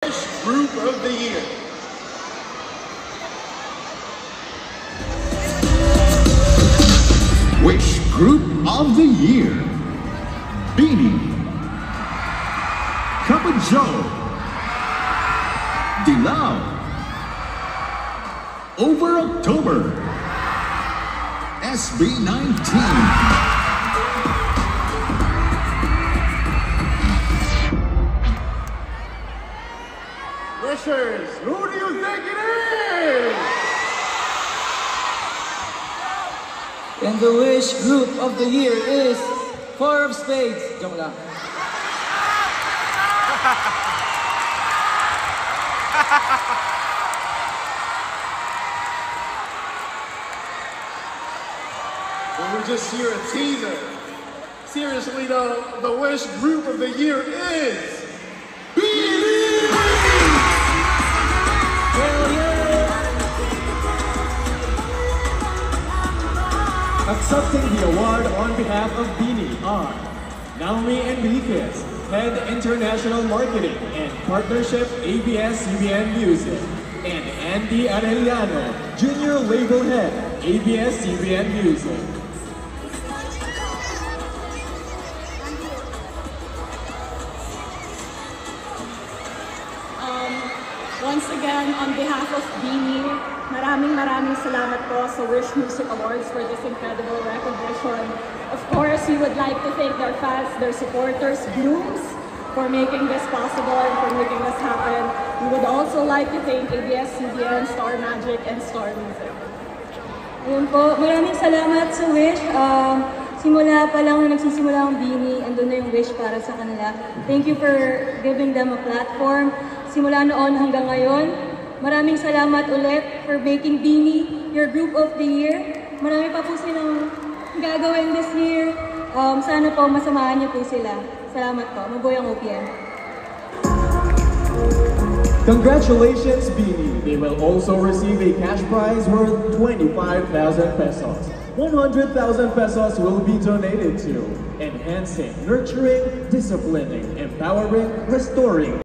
Group of the Year. Wish Group of the Year. Beanie, Kabajo, Dilaw, Over October, SB19. Wishers, who do you think it is? And the Wish Group of the Year is Four of Spades. Joke lang. Well, we just hear a teaser. Seriously though, the Wish Group of the Year is Accepting the award on behalf of Beanie are Naomi Enriquez, Head International Marketing and Partnership ABS-CBN Music, and Andy Arellano, Junior Label Head, ABS-CBN Music. Once again, on behalf of Beanie, maraming salamat po sa Wish Music Awards for this incredible recognition. Of course, we would like to thank their fans, their supporters, Blooms, for making this possible and for making this happen. We would also like to thank ABS-CBN, Star Magic, and Star Music. Ayun po, maraming salamat sa Wish. Simula pa lang na nagsisimula ang Beanie, andun na yung Wish para sa kanila. Thank you for giving them a platform. Simula noon hanggang ngayon, maraming salamat ulit for making Beanie your Group of the Year. Marami pa po silang gagawin this year. Sana po masamahan niyo po sila. Salamat po. Mabuhay ang OPM. Congratulations, Beanie! They will also receive a cash prize worth 25,000 pesos. 100,000 pesos will be donated to Enhancing, Nurturing, Disciplining, Empowering, Restoring